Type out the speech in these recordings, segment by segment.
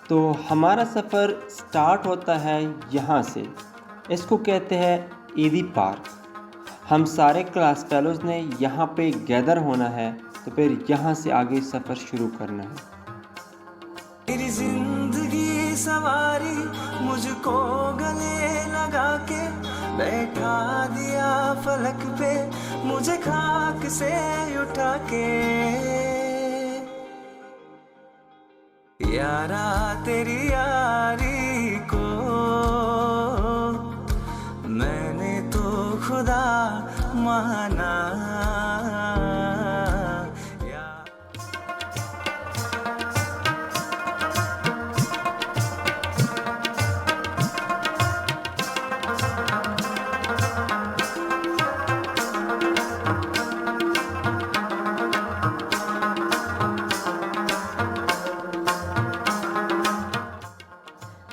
तो हमारा सफ़र स्टार्ट होता है यहाँ से। इसको कहते हैं ईदी पार्क। हम सारे क्लास फेलोज़ ने यहाँ पे गैदर होना है, तो फिर यहाँ से आगे सफ़र शुरू करना है। मेरी जिंदगी सवारी मुझको गले लगा के बैठा दिया फलक पे, मुझे खाक से उठा के। यारा तेरी यारी को मैंने तो खुदा माना।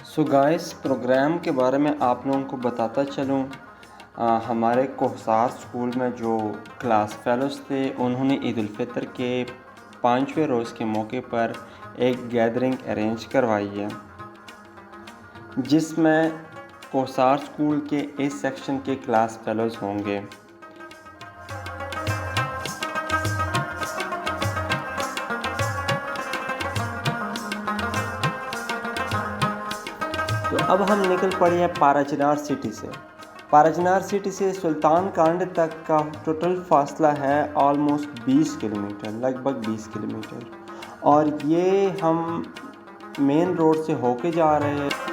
सो गाइस, प्रोग्राम के बारे में आप लोगों को बताता चलूँ। हमारे कोहसार स्कूल में जो क्लास फेलोज़ थे, उन्होंने ईद उल फितर के 5वें रोज़ के मौके पर एक गैदरिंग अरेंज करवाई है, जिसमें कोहसार स्कूल के ए सेक्शन के क्लास फेलोज़ होंगे। तो अब हम निकल पड़े हैं पाराचनार सिटी से। पाराचनार सिटी से सुल्तान कांड तक का टोटल फासला है ऑलमोस्ट 20 किलोमीटर, लगभग 20 किलोमीटर। और ये हम मेन रोड से होके जा रहे हैं।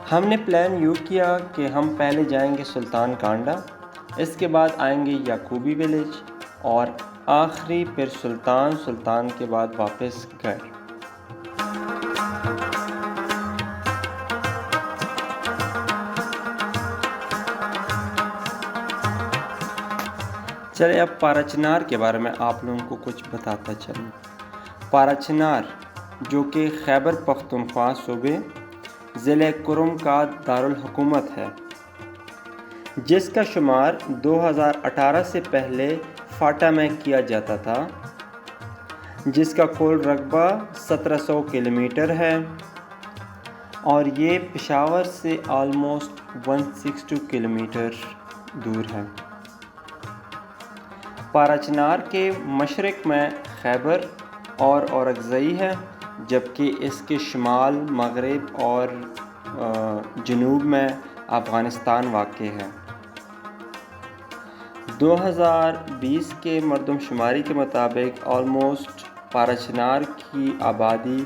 हमने प्लान यूँ किया कि हम पहले जाएंगे सुल्तान कांडा, इसके बाद आएंगे याकूबी विलेज और आखिरी फिर सुल्तान के बाद वापस घर। चले अब पाराचनार के बारे में आप लोगों को कुछ बताता चलूँ। पाराचनार जो कि खैबर पख्तूनख्वा सूबे ज़िले कुरुम का दारुल हुकूमत है, जिसका शुमार 2018 से पहले फाटा में किया जाता था, जिसका कुल रकबा 1700 किलोमीटर है और ये पेशावर से ऑलमोस्ट 162 किलोमीटर दूर है। पाराचनार के मशरक़ में खैबर और औरकज़ई है, जबकि इसके शुमाल, मगरिब और जनूब में अफ़गानिस्तान वाक़ है। 2020 के मरदमशुमारी के मुताबिक ऑलमोस्ट पाराचनार की आबादी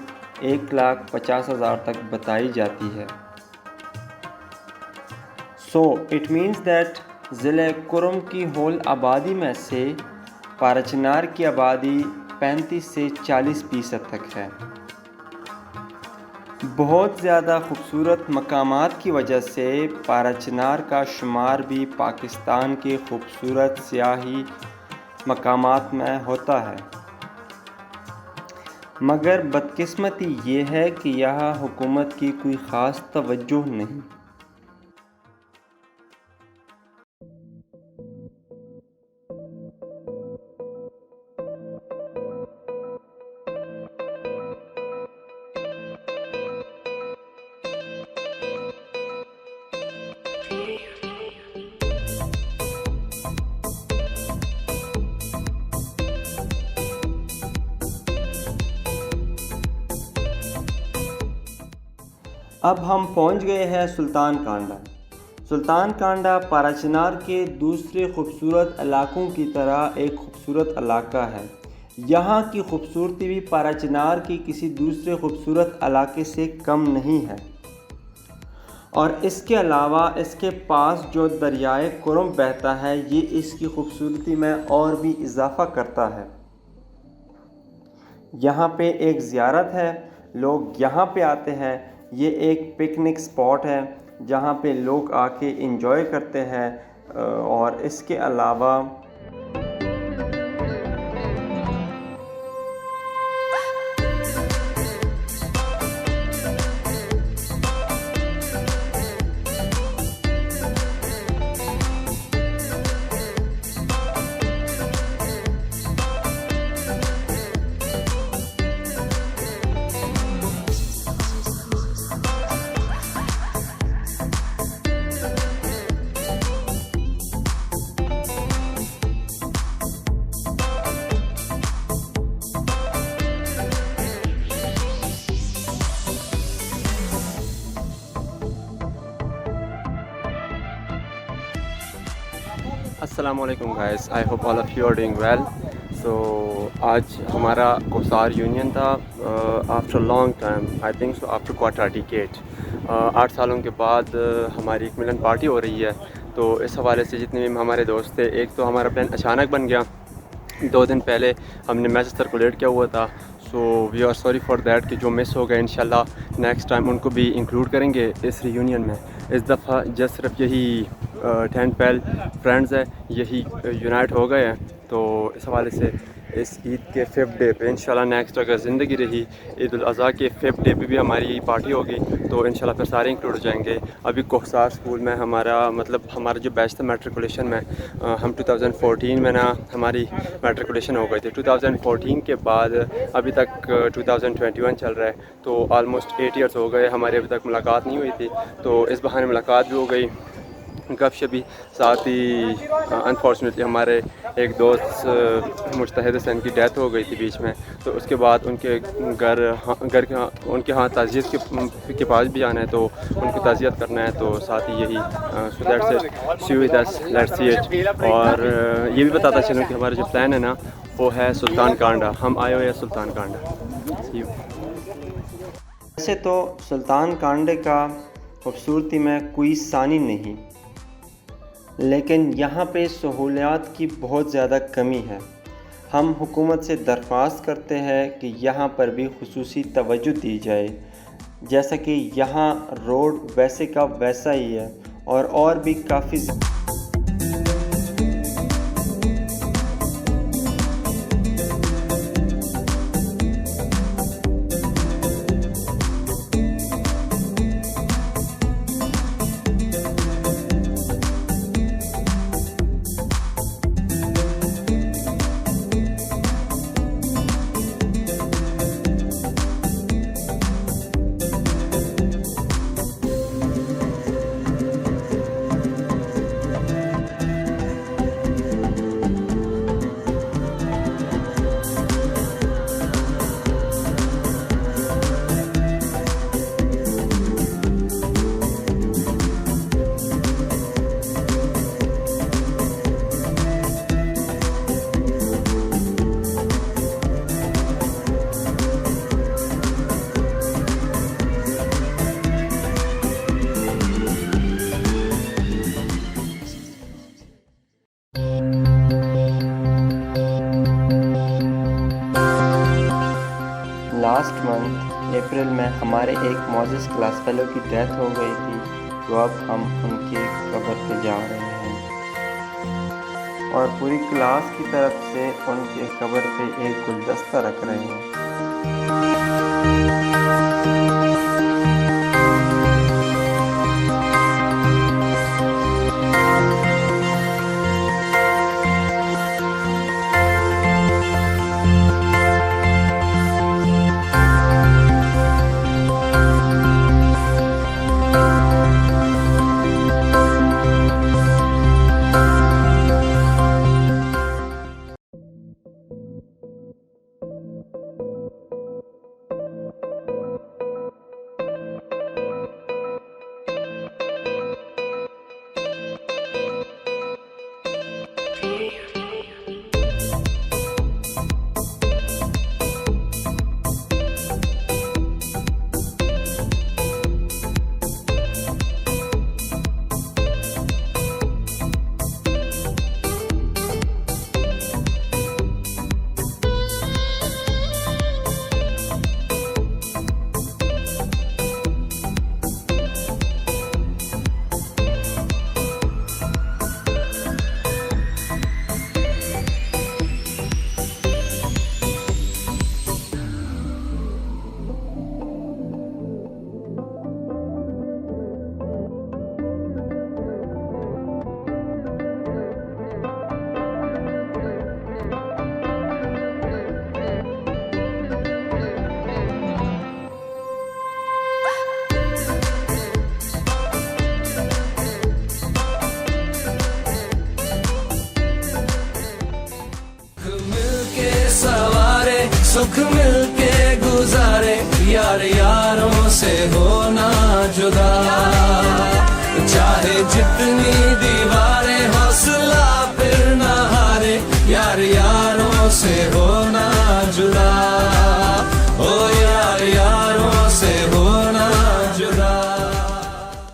1,50,000 तक बताई जाती है। सो इट मीन्स दैट ज़िले कुरुम की होल आबादी में से पाराचनार की आबादी 35 से 40% तक है। बहुत ज़्यादा खूबसूरत मकामात की वजह से पाराचनार का शुमार भी पाकिस्तान के खूबसूरत सियाही मकामात में होता है, मगर बदकिस्मती ये है कि यहाँ हुकूमत की कोई ख़ास तवज्जो नहीं। अब हम पहुंच गए हैं सुल्तान कांडा। सुल्तान कांडा पाराचीनार के दूसरे खूबसूरत इलाकों की तरह एक खूबसूरत इलाका है। यहाँ की खूबसूरती भी पाराचीनार की किसी दूसरे खूबसूरत इलाके से कम नहीं है। और इसके अलावा इसके पास जो दरियाए कुरम बहता है, ये इसकी खूबसूरती में और भी इजाफ़ा करता है। यहाँ पे एक ज़ियारत है, लोग यहाँ पे आते हैं। ये एक पिकनिक स्पॉट है जहाँ पे लोग आके इंजॉय करते हैं। और इसके अलावा अस्सलामुअलैकुम guys, I hope all of you are doing well. So आज हमारा कोसार यूनियन था after long time, I think so after quarter decade. 8 सालों के बाद हमारी एक मिलन पार्टी हो रही है। तो इस हवाले से जितने भी हमारे दोस्त थे, एक तो हमारा प्लान अचानक बन गया, 2 दिन पहले हमने मैसेज सर्कुलेट किया हुआ था। So we are sorry for that कि जो मिस हो गए, इंशाल्लाह नेक्स्ट टाइम उनको भी इंक्लूड करेंगे इस रियूनियन में। इस दफ़ा जस्ट सिर्फ यही 10 पहल फ्रेंड्स है, यही यूनाइट हो गए हैं। तो इस हवाले से इस ईद के 5th डे पे इंशाल्लाह नेक्स्ट अगर ज़िंदगी रही, ईद उल अज़हा के 5th डे पे भी हमारी पार्टी होगी, तो इंशाल्लाह फिर सारे इंक्लूड हो जाएंगे। अभी कोहसार स्कूल में हमारा जो बैच था मैट्रिकुलेशन में, हम 2014 में ना हमारी मैट्रिकुलेशन हो गई थी। 2014 के बाद अभी तक 2021 चल रहा है, तो ऑलमोस्ट 8 ईयर्स हो गए, हमारी अभी तक मुलाकात नहीं हुई थी। तो इस बहाने मुलाकात भी हो गई, गपशप भी। साथ ही अनफॉर्चुनेटली हमारे एक दोस्त मुजतहिद हुसैन की डेथ हो गई थी बीच में। तो उसके बाद उनके उनके यहाँ ताज़ियत के पास भी जाना है, तो उनकी ताज़ियत करना है। तो साथ ही यही so that's it, see with us, let's see it. और ये भी बताता चलूँ कि हमारा जो प्लान है ना, वो है सुल्तान कांडा। हम आए हुए हैं सुल्तान कांडा। वैसे तो सुल्तान कांडे का खूबसूरती में कोई सानी नहीं, लेकिन यहाँ पे सहूलियात की बहुत ज़्यादा कमी है। हम हुकूमत से दरख्वास्त करते हैं कि यहाँ पर भी खुसूसी तवज्जो दी जाए। जैसा कि यहाँ रोड वैसे का वैसा ही है, और भी काफ़ी लास्ट मंथ अप्रैल में हमारे एक मौजूद क्लास फेलो की डेथ हो गई थी। तो अब हम उनके कब्र पे जा रहे हैं और पूरी क्लास की तरफ से उनके कब्र पे एक गुलदस्ता रख रहे हैं। सुख मिलके गुजारे, यार यारों से होना जुदा। चाहे जितनी दीवारें, हौसला फिर न हारे, यार यारों से हो